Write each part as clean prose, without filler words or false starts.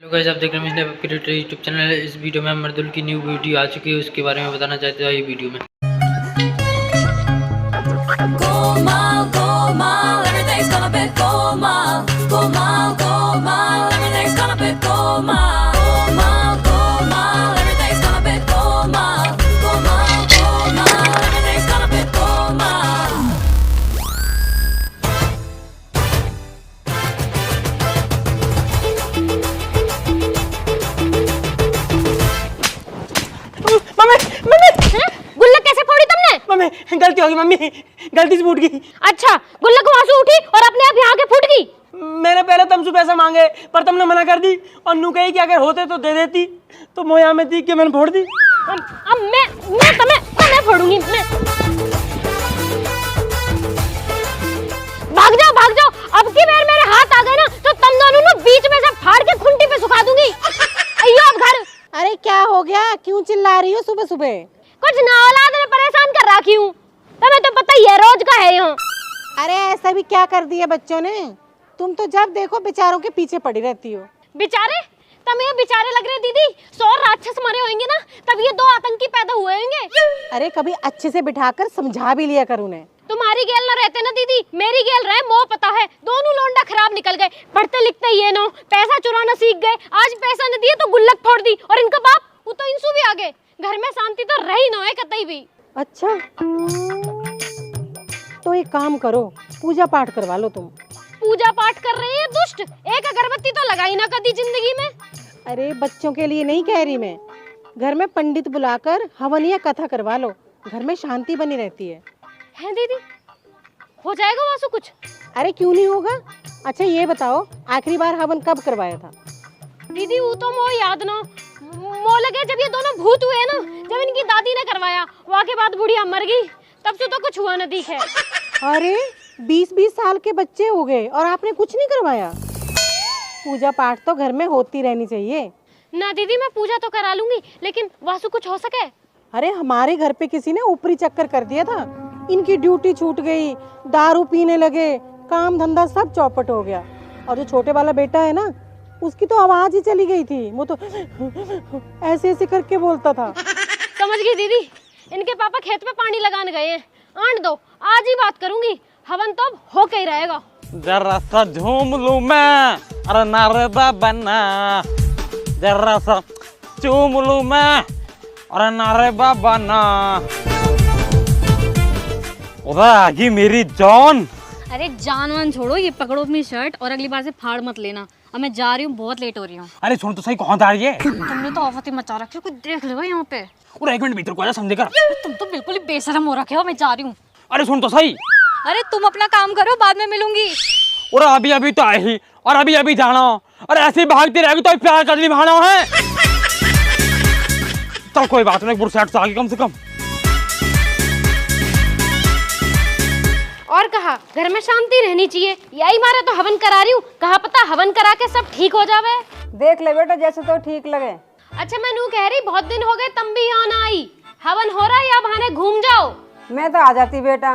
Hello guys, आप देख रहे हैं क्रिएटर यूट्यूब चैनल। इस वीडियो में हम मर्दुल की न्यू वीडियो आ चुकी है, उसके बारे में बताना चाहते हैं ये वीडियो में। गुल्लक कैसे फोड़ी तुमने? मम्मी गलती होगी मम्मी, गलती से फूट गई। अच्छा, गुल्लक वहां से उठी और अपने आप यहाँ के फूट गई। मैंने पहले तुमसे पैसा मांगे पर तुमने मना कर दी और नू कही कि अगर होते तो दे देती, तो मोया में थी कि मैंने फोड़ दी। अब मैं तुम्हें फोड़ूंगी। मैं भाग जाओ। अब की बार मेरे हाथ आ गए ना तो तुम दोनों ना बीच में से फाड़ के खुंटी पे सुखा दूंगी। अयो अब घर। अरे क्या हो गया, क्यों चिल्ला रही हो सुबह सुबह? कुछ ना औलाद में परेशान कर रखी हूँ, तुम्हें तो पता ही है रोज का है यहाँ। अरे ऐसा भी क्या कर दिया बच्चों ने? तुम तो जब देखो बेचारों के पीछे पड़ी रहती हो। बेचारे? तुम ये बेचारे लग रहे दीदी, 100 राक्षस मरे होंगे ना तब ये 2 आतंकी पैदा हुए होंगे। अरे कभी अच्छे से बिठाकर समझा भी लिया कर उन्हें। तुम्हारी गेल न रहते ना दीदी, मेरी गेल रहे, मोह पता है। दोनों लोंडा खराब निकल गए, पढ़ते लिखते ये नो, पैसा चुराना सीख गए। आज पैसा न दिए तो गुल्लक फोड़ दी, और इनका बाप वो तो इंसू भी आ गए। घर में शांति तो रही न है कतई भी। अच्छा तो एक काम करो, पूजा पाठ करवा लो तुम। पूजा पाठ कर रही है दुष्ट, एक अगरबत्ती तो लगाई ना कदी जिंदगी में। अरे बच्चों के लिए नहीं कह रही मैं, घर में पंडित बुलाकर हवन या कथा करवा लो, घर में शांति बनी रहती है। हैं दीदी, हो जाएगा वासु कुछ? अरे क्यों नहीं होगा। अच्छा ये बताओ, आखिरी बार हवन कब करवाया था? दीदी वो तो मोह याद ना, मोह लगे जब ये दोनों भूत हुए ना, जब इनकी दादी ने करवाया, वहाँ के बाद बुढ़िया मर गई, तब से तो कुछ हुआ न दिखे। अरे 20-20 साल के बच्चे हो गए और आपने कुछ नहीं करवाया? पूजा पाठ तो घर में होती रहनी चाहिए ना दीदी, मैं पूजा तो करा लूंगी, लेकिन वासु कुछ हो सके? अरे हमारे घर पे किसी ने ऊपरी चक्कर कर दिया था, इनकी ड्यूटी छूट गई, दारू पीने लगे, काम धंधा सब चौपट हो गया। और जो छोटे वाला बेटा है ना, उसकी तो आवाज ही चली गई थी, वो तो ऐसे ऐसे करके बोलता था। समझ गई दीदी, इनके पापा खेत में पानी लगाने गए हैं। आंट दो, आज ही बात करूंगी, हवन तो अब होके ही रहेगा। जरा सा झूम लूं मैं, अरे नारदा बना, जरा सा चूम लूं मैं, अरे नारदा बना। उधर आगी मेरी जान। अरे जान वान छोड़ो, ये पकड़ो अपनी शर्ट और अगली बार से फाड़ मत लेना। अब मैं जा रही हूँ, बहुत लेट हो रही हूँ। अरे सुन तो सही, कौन जा रही है? तुमने तो आफत ही मचा रखी है, कोई देख लेगा यहाँ पे। और 1 मिनट भीतर को आजा, समझे कर। तुम तो बिल्कुल ही बेशरम हो रखे हो, मैं जा रही हूँ। अरे सुन तो सही। अरे तुम अपना काम करो, बाद में मिलूंगी। और अभी अभी तो आई ही, और अभी अभी जाना। और ऐसे भागती रहेगी तो प्यार कर ली भाना है। चल कोई बात नहीं, बुरसेट से आगे कम से कम। और कहा घर में शांति रहनी चाहिए, यही मारे तो हवन करा रही हूँ, कहा पता हवन करा के सब ठीक हो जावे। देख ले बेटा, जैसे तो ठीक लगे। अच्छा मैं नू कह रही, बहुत दिन हो गए तुम भी यहाँ ना आई, हवन हो रहा है या बहाने घूम जाओ? मैं तो आ जाती बेटा,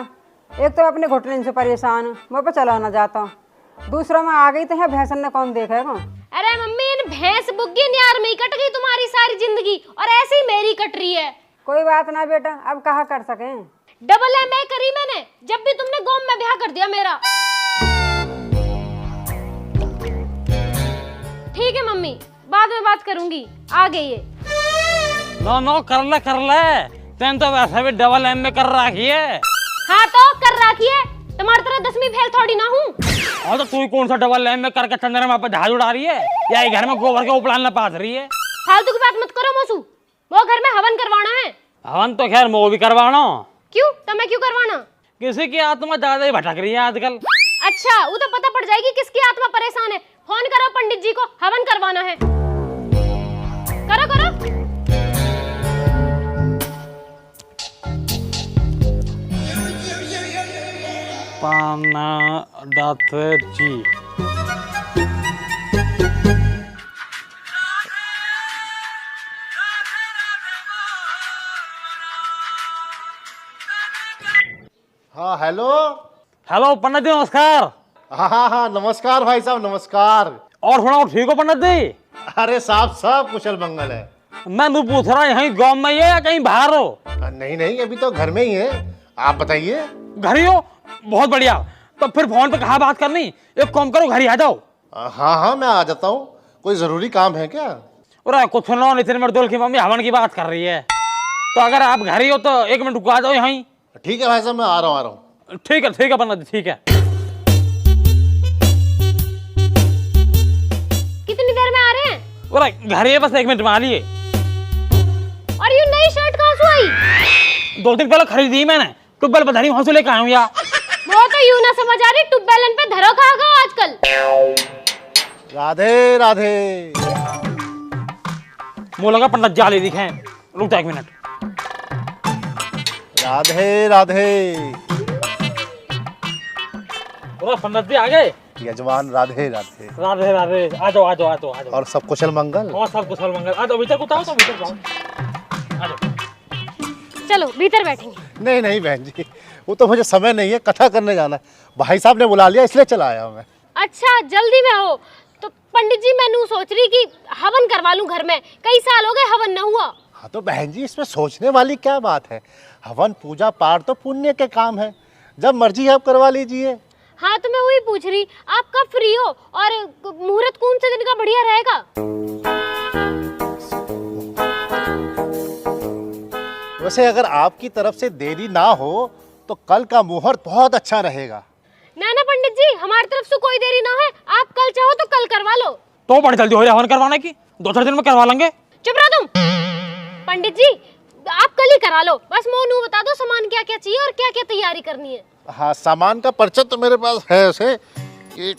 एक तो अपने घुटने से परेशान हूँ, मैं पर चला ना जाता हूँ, दूसरा मैं आ गई तो है भैंसन ने कौन देखेगा। अरे मम्मी, इन भैंस बुग्गी न्यार में ही कट गई तुम्हारी सारी जिंदगी, और ऐसे ही मेरी कट रही है। कोई बात ना बेटा, अब कहा कर सके। डबल MA करी मैंने, जब भी तुमने गोम में ब्याह कर दिया मेरा। ठीक है मम्मी, बाद में बात करूंगी, आ गई है। नो कर ले, तेन तो वैसे भी डबल MA कर रखी है। हाँ तो कर रखी है, तुम्हारी तरह 10वीं फेल थोड़ी ना हूँ। और तो तू कौन सा डबल MA करके चंद्रमा पे जहाज उड़ा रही है, या ये घर में गोबर के उपलान पास रही है? फालतू की बात मत करो मौसू, वो घर में हवन करवाना है। हवन तो खैर वो भी करवाना। क्यों? तुम्हें क्यों करवाना? किसी की आत्मा ज्यादा ही भटक रही है आजकल। अच्छा, वो तो पता पड़ जाएगी किसकी आत्मा परेशान है। फोन करो पंडित जी को, हवन करवाना है। करो करो। पाना दात जी। हाँ हेलो। हेलो पंडित जी, नमस्कार। हाँ हाँ हाँ, नमस्कार भाई साहब, नमस्कार। और सुनाओ, ठीक हो पंडित जी? अरे साहब सब कुशल मंगल है। मैं तो पूछ रहा यहीं गाँव में ही है या कहीं बाहर हो? नहीं नहीं, अभी तो घर में ही है। आप बताइए। घर ही हो? बहुत बढ़िया। तो फिर फोन पे कहाँ बात करनी, एक काम करो घर ही आ जाओ। हाँ हाँ मैं आ जाता हूँ। कोई जरूरी काम है क्या? अरे कुछ सुनो, नितिन मर्दुल की मम्मी हवन की बात कर रही है, तो अगर आप घर ही हो तो 1 मिनट रुको, आ जाओ यहीं। ठीक है भाई साहब, मैं आ रहा हूँ। ठीक है पंडित जी, ठीक है। कितनी देर में आ रहे हैं? अरे घर ही है, बस 1 मिनट में आ लिए। और ये नई शर्ट कहाँ से आई? 2 दिन पहले खरीदी मैंने, टुब्बल बधानी वहां से लेकर आया हूँ यार। वो तो यूं ना समझ आ रही, टुब्बेलन पे धरो कहाँ गए आजकल? राधे राधे। मुँह लगा पंडित जाले दिखे, रुक जा 1 मिनट। राधे राधे। पंडित जी आ गए? यजमान राधे राधे। राधे राधे, आ जाओ आ जाओ आ जाओ आ जाओ। और सब कुशल मंगल? और सब कुशल मंगल। आ जाओ भीतर, उतारो तो भीतर जाओ, आ जाओ। चलो भीतर बैठेंगे। नहीं नहीं बहन जी, वो तो मुझे समय नहीं है, कथा करने जाना है। भाई साहब ने बुला लिया इसलिए चला आया मैं। अच्छा जल्दी में हो तो पंडित जी, मैं सोच रही कि हवन करवा लूं घर में, कई साल हो गए हवन न हुआ। हाँ तो बहन जी, इसमें सोचने वाली क्या बात है? हवन पूजा पाठ तो पुण्य के काम है, जब मर्जी आप करवा लीजिए। हाँ तो मैं वही पूछ रही, आप कब फ्री हो और मुहूर्त कौन से दिन का बढ़िया रहेगा? वैसे अगर आपकी तरफ से देरी ना हो तो कल का मुहूर्त बहुत अच्छा रहेगा। ना ना पंडित जी, हमारी तरफ से कोई देरी ना है, आप कल चाहो तो कल करवा लो। तो बड़ी जल्दी हो रही है हवन करवाने की, 2-4 दिन में करवा लेंगे। चुप रहो तुम। पंडित जी आप कल ही करा लो, बस मोनू बता दो सामान क्या क्या चाहिए और क्या क्या तैयारी करनी है। हाँ सामान का पर्चा तो मेरे पास है ऐसे कि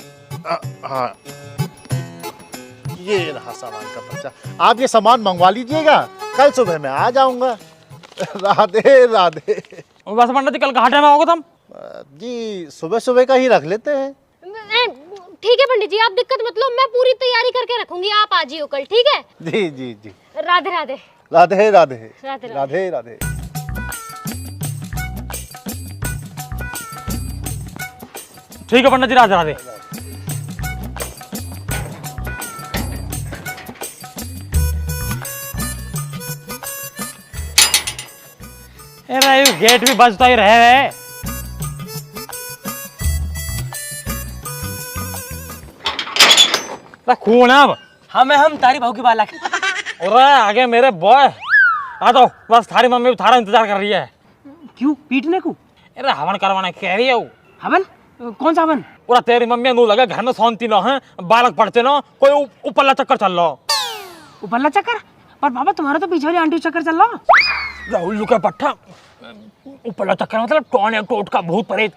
हाँ ये रहा सामान का पर्चा। आप ये सामान मंगवा लीजिएगा, कल सुबह मैं आ जाऊंगा। राधे राधे। बस पंडित जी कल कहाँ टाइम आओगे तुम? जी सुबह सुबह का ही रख लेते हैं। ठीक है पंडित जी, आप दिक्कत मत लो, मैं पूरी तैयारी करके रखूंगी, आप आ जियो कल, ठीक है? जी जी जी। राधे राधे। राधे राधे। राधे राधे राधे। ठीक है पंडित जी, राधे राधे। अरे गेट भी बजता ही रहे। कौन है अब? हम तारी बहू की बालक। अरे आगे मेरे बॉय आ जाओ, बस थारी मम्मी थारा इंतजार कर रही है। क्यों पीटने को? अरे हवन करवाना कह रही है वो। हवन? कौन सा हवन? पूरा तेरी मम्मी नू लगा घर में शांति ना है, बालक पढ़ते ना, कोई ऊपरला चक्कर चल रहा। ऊपरला चक्कर? पर बाबा तुम्हारा तो पीछे वाली आंटी चक्कर चल रहा। राहुल का पट्टा ऊपरला चक्कर मतलब टोने टोट का भूत प्रेत,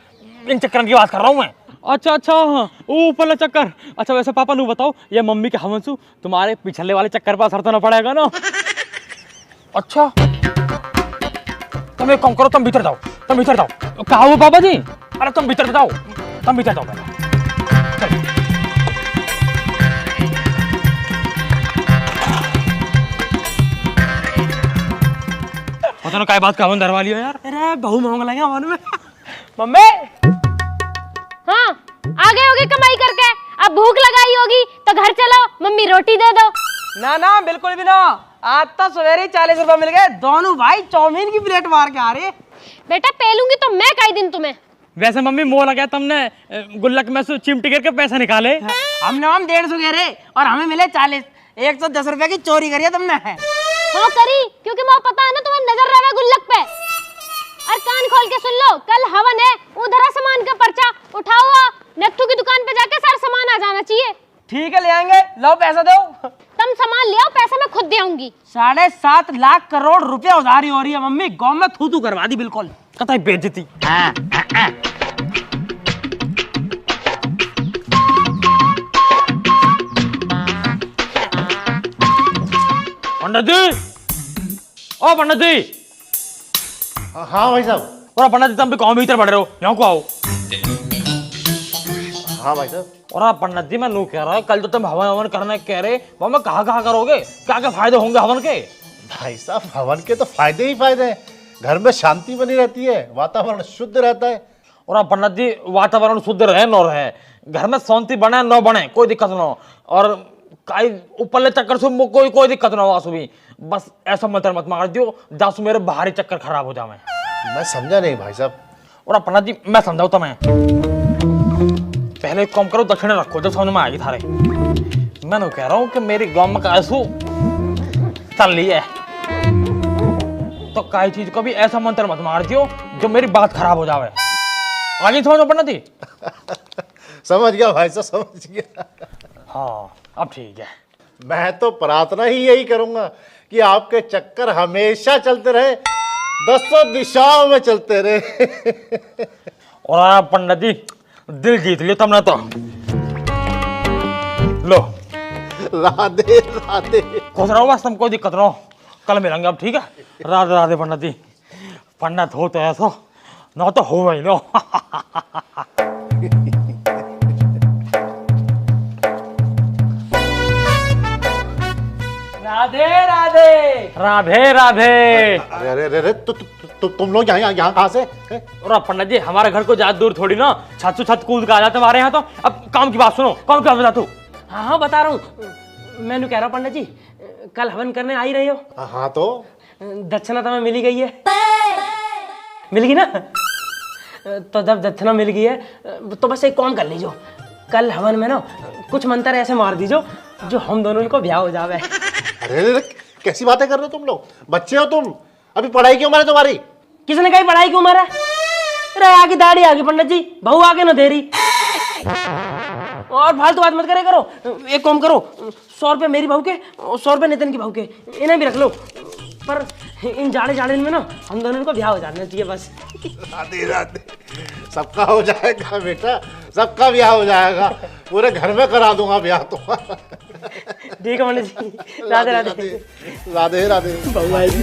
इन चक्कर की बात कर रहा हूँ मैं। अच्छा अच्छा हाँ ऊपरला चक्कर। अच्छा वैसे पापा नू बताओ, ये मम्मी के हवन से तुम्हारे पिछले वाले चक्कर पर असर तो ना पड़ेगा ना? अच्छा तुम एक काम करो, तुम भीतर जाओ, तुम भीतर जाओ। कहा हो बाबा जी? अरे तुम भीतर जाओ, तुम भीतर जाओ पहले। पता ना क्या बात का हवन धरवा लिया यार। अरे बहु मांग लगे हवन में। मम्मी हाँ आ गए होगे कमाई करके, अब भूख लगाई होगी तो घर चलो, मम्मी रोटी दे दो। ना ना बिल्कुल भी ना, आज तो सवेरे ही 40 रुपए मिल गए, दोनों भाई चाउमीन की प्लेट मार के आ रहे। बेटा पेलूंगी तो मैं काई दिन तुम्हें। वैसे मम्मी मोह लगा तुमने गुल्लक में से चिमटी करके पैसे निकाले। हमने हम 150 कह रहे और हमें मिले 40, 110 रुपए की चोरी करी है तुमने। हाँ करी, क्योंकि मुझे पता है ना तुम्हें नजर रहा है गुल्लक पे। और कान खोल के सुन लो, कल हवन है, उधर सामान का पर्चा उठाओ, नत्थू की दुकान पे जाके सारा सामान आ जाना चाहिए। ठीक है ले आएंगे, लो पैसा दो। तुम सामान ले आओ, पैसा मैं खुद दे आऊंगी। 7.5 लाख करोड़ रुपया उधारी हो रही है मम्मी, गाँव में थू थू करवा दी बिल्कुल। कतई बेइज्जती। पंडित जी, ओ पंडित जी। हाँ भाई साहब। और पंडित जी तुम भी कौन भीतर पड़ रहे हो, यहाँ को आओ। हाँ भाई साहब। और पंडित जी मैं नू कह रहा, कल जो तुम हवन हवन करने कह रहे, वो मैं कहाँ करोगे, क्या क्या फायदे होंगे हवन के? भाई साहब हवन के तो फायदे ही फायदे हैं, घर में शांति बनी रहती है, वातावरण शुद्ध रहता है। और पंडित जी वातावरण शुद्ध रहे न रहे, घर में शांति बने न बने कोई दिक्कत ना हो, और काई ऊपर चक्कर से कोई दिक्कत ना हो आंसू भी, बस ऐसा मंत्र मत मार दियो जासु मेरे बाहरी चक्कर खराब हो जावे। मैं समझा नहीं भाई साहब। और अपना जी मैं समझाऊं तुम्हें, पहले एक काम करो, दक्षिण रखो जब समझ में आएगी थारे। मैं तो कह रहा हूँ कि मेरी गांव में आंसू चल रही है, तो काई चीज को भी ऐसा मंत्र मत मार दियो जो मेरी बात खराब हो जावे। आगे समझो पढ़ना थी। समझ गया भाई साहब, समझ गया। हाँ अब ठीक है। मैं तो प्रार्थना ही यही करूंगा कि आपके चक्कर हमेशा चलते रहे, 10 दिशाओं में चलते रहे। और आप पंडित जी दिल जीत लियो तुमने तो। लो राधे राधे। खुश रहो बस, तुम कोई दिक्कत ना हो, कल मिलेंगे अब, ठीक है। राधे राधे पंडित जी। पंडित हो तो ऐसा ना तो हो वही लो। राधे राधे। राधे राधे। अरे अरे अरे तुम लोग यहाँ कहाँ से? और पंडित जी हमारे घर को ज्यादा दूर थोड़ी ना, छत से छत कूद के आ जाते हमारे यहाँ। तो अब काम की बात सुनो, काम की बात बता तू। हाँ बता रहा हूँ। मैंने कह रहा हूँ पंडित जी, कल हवन करने आ ही रहे हो? हाँ तो दक्षिणा तुम्हें मिली गई है? मिल गई ना? तो जब दक्षिणा मिल गई है तो बस एक काम कर लीजिए, कल हवन में ना कुछ मंत्र ऐसे मार दीजिए जो हम दोनों को ब्याह हो जावे। अरे अरे कैसी बातें कर रहे हो तुम लोग? बच्चे हो तुम, अभी पढ़ाई की उम्र है तुम्हारी। किसने कही पढ़ाई की उम्र है? अरे आगे दाढ़ी आगे पंडित जी, बहू आगे ना दे रही। और फालतू बात मत करे करो। एक काम करो, 100 रुपये मेरी बहू के और 100 रुपये नितिन की बहू के, इन्हें भी रख लो। पर इन जाड़े में ना हम दोनों को ब्याह हो जाना चाहिए बस। राधे राधे। सबका हो जाएगा बेटा, सबका ब्याह हो जाएगा, पूरे घर में करा दूंगा ब्याह तो। ठीक है पंडित जी, राधे राधे। राधे राधे। बहू आएगी।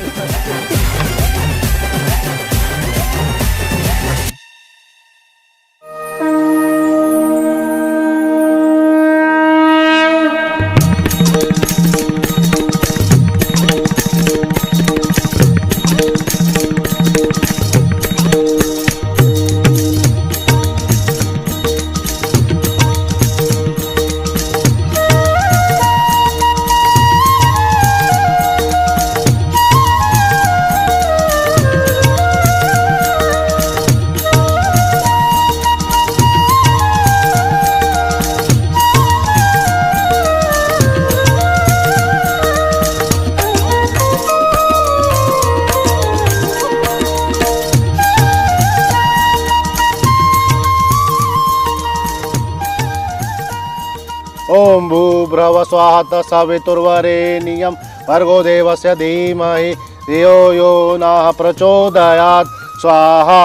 ओम भूर्भुवः स्वः सवितुर्वरेण्यं भर्गो देवस्य धीमहि धियो यो नः प्रचोदयात् स्वाहा।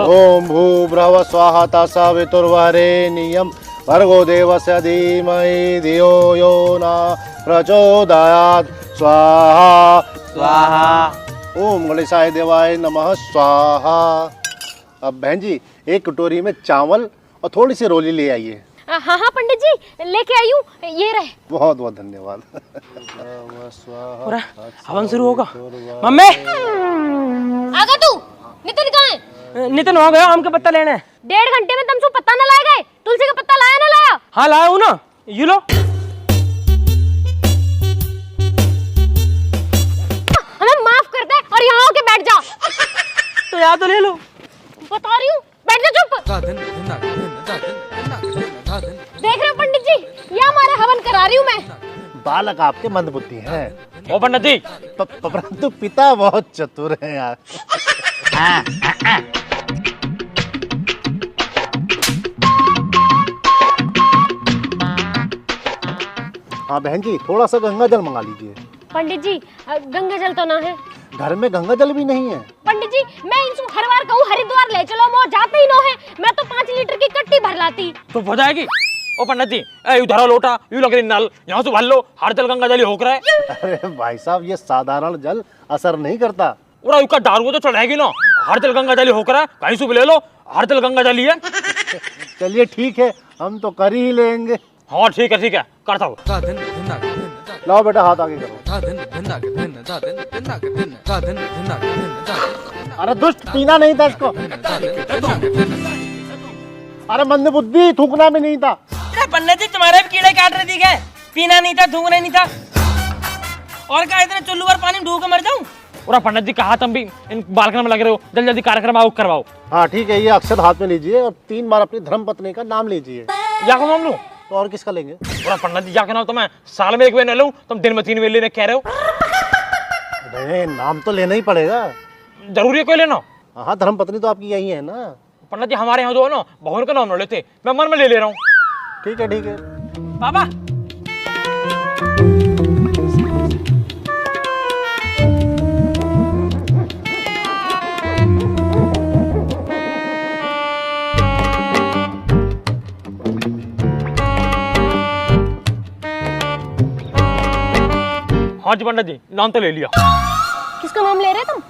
ओम भूर्भुवः स्वः सवितुर्वरेण्यं भर्गो देवस्य धीमहि धियो यो नः प्रचोदयात् स्वाहा स्वाहा। ओम गणेशाय देवाय नमः स्वाहा। अब बहन जी एक कटोरी में चावल और थोड़ी सी रोली ले आइए। हाँ हाँ पंडित जी लेके आई हूँ, ये रहे। बहुत बहुत धन्यवाद। हवन शुरू होगा। मम्मी आगा तू, नितिन कहाँ है? नितिन हो गया, आम का पत्ता लेना है। 1.5 घंटे में तुम पत्ता न लाए गए? तुलसी का पत्ता लाया ना लाया? हाँ लाया हूँ ना, ये लो। हमें माफ कर दे और यहाँ आके बैठ जा। तो यहाँ तो ले लो। बता रही हूँ, बैठ जा चुप। देख रहे हो पंडित जी, ये हमारे हवन करा रही हूँ मैं। बालक आपके मंदबुद्धि हैं। ओ पंडित जी परंतु पिता बहुत चतुर हैं यार। हाँ बहन जी थोड़ा सा गंगा जल मंगा लीजिए। पंडित जी गंगा जल तो ना है घर में, गंगा जल भी नहीं है। पंडित जी। मैं इनसे हर बार कहूँ हरिद्वार ले चलो, वो जाते ही नो है। मैं तो 5 लीटर की कट्टी भर लाती। तो हो जाएगी। ओ पंडित जी उधर लोटा यू लग रही नल, यहाँ से भर लो, हर जल गंगा जल ही होकर है। अरे भाई साहब ये साधारण जल असर नहीं करता। और उसका दारू तो चढ़ाएगी ना, हर जल गंगा जल ही होकर है, कहीं से भी ले लो, हर जल गंगा जल ही है। चलिए ठीक है, हम तो कर ही लेंगे। हाँ ठीक है करता हूँ। लाओ बेटा हाथ आगे करो। अरे दुष्ट पीना नहीं था इसको। अरे मंदबुद्धि थूकना भी नहीं था। पंडित जी तुम्हारे भी कीड़े काट रहे थे, पीना नहीं था, थूकना नहीं था। और क्या इतने चुल्लू पर पानी ढूक के मर जाऊं? और पंडित जी कहा तुम भी इन बालकन में लग रहे हो, जल्दी जल्दी कार्यक्रम आओ करवाओ। हाँ ठीक है, ये अक्षत हाथ में लीजिए और 3 बार अपनी धर्म पत्नी का नाम लीजिए। जाको नाम लूं? तो और किसका लेंगे? और पंडित जी जाके नाम तो मैं साल में 1 बार न लूं, तुम दिन में 3 बार लेने कह रहे हो। नहीं, नाम तो लेना ही पड़ेगा। जरूरी है कोई लेना? हाँ, धर्म पत्नी तो आपकी यही है ना। पंडित जी हमारे यहाँ जो है ना बहुन का नाम न लेते, मैं मन में ले रहा हूँ। ठीक है ठीक है। पापा हाँ जी पंडित जी, नाम तो ले लिया। किसका नाम ले रहे तुम?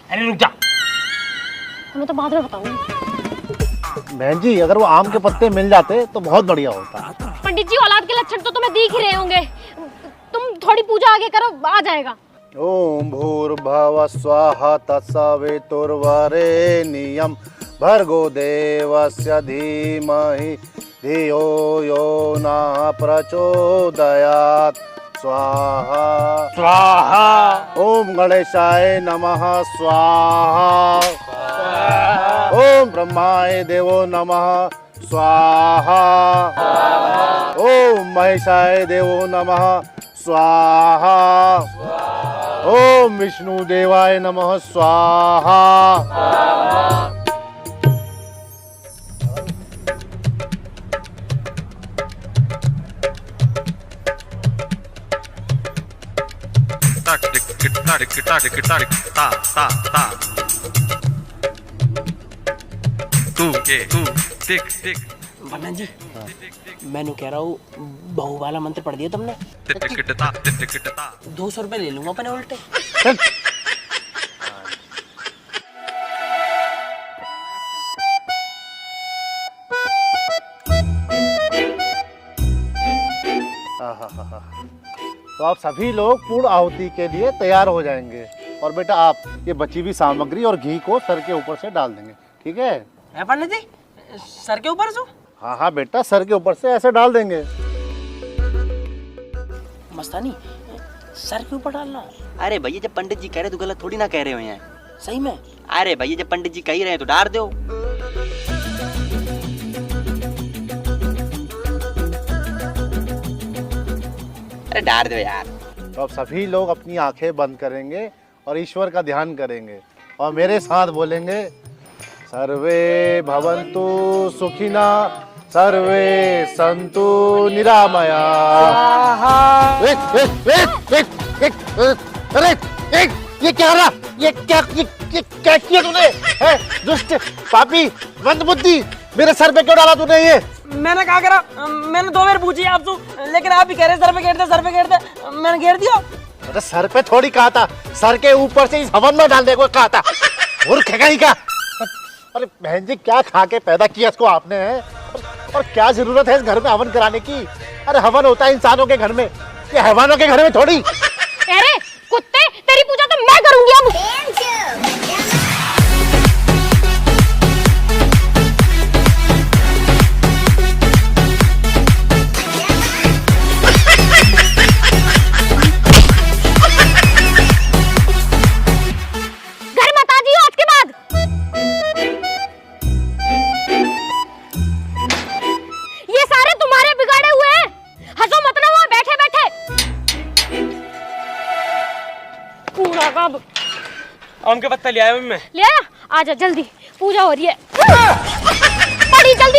अरे रुक जा, मैं तो बाद में बताऊंगी। बहन जी, अगर वो आम के पत्ते मिल जाते तो बहुत बढ़िया होता। पंडित जी औलाद के लक्षण तो तुम्हें दिख ही रहे होंगे, तुम थोड़ी पूजा आगे करो, आ जाएगा। ओम भूर्भुवः स्वाहा तत्सवितुर्वरेण्यं भर्गो देवस्य धीमहि धियो यो नः प्रचोदयात्। स्वाहा स्वाहा। ओम गणेशाय नमः स्वाहा। ओम ब्रह्माय देवो नमः स्वाहा। ओम महेशाय देवो नमः स्वाहा। ओम विष्णु देवाय नमः स्वाहा। पंडित जी मैंने कह रहा हूँ, बहू वाला मंत्र पढ़ दिया तुमने? 200 रुपए ले लूंगा अपने उल्टे। आहाहा। तो आप सभी लोग पूर्ण आहुति के लिए तैयार हो जाएंगे। और बेटा आप ये बची हुई सामग्री और घी को सर के ऊपर से डाल देंगे, ठीक है? पंडित जी सर के ऊपर से? हाँ हाँ बेटा, सर के ऊपर से ऐसे डाल देंगे। मस्तानी सर के ऊपर डालना? अरे भैया जब पंडित जी कह रहे तो गलत थोड़ी ना कह रहे हो हैं। सही में? अरे भैया जब पंडित जी कह रहे हैं तो डाल दो। अरे डाल दो यार। तो अब सभी लोग अपनी आंखें बंद करेंगे और ईश्वर का ध्यान करेंगे और मेरे साथ बोलेंगे, सर्वे भवन्तु सुखिना सर्वे सन्तु निरामया। अरे ये क्या रहा? ये क्या किया तूने? दुष्ट पापी मंदबुद्धि, मेरे सर पे क्यों डाला तूने ये? मैंने क्या करा? मैंने 2 बार पूछी आपसे, लेकिन आप ही कह रहे सर पे घेर दे, सर पे घेर दे। मैंने घेर दिया। अरे सर पे थोड़ी कहा था, सर के ऊपर से इस हवन में डाल दे को कहा था। मूर्ख है कहीं का। अरे बहन जी, क्या खा के पैदा किया इसको आपने है? और क्या जरूरत है इस घर में हवन कराने की? अरे हवन होता है इंसानों के घर में, ये हैवानों के घर में थोड़ी। अरे कुत्ते, तेरी पूजा तो मैं करूंगी अब। घर मत आ जियो आज के बाद। ये सारे तुम्हारे बिगाड़े हुए हैं, हंसो मत ना वहां बैठे बैठे। कूड़ा कब आम के पत्ता ले आया मैं। ले आया? आजा जल्दी, पूजा हो रही है। पड़ी जल्दी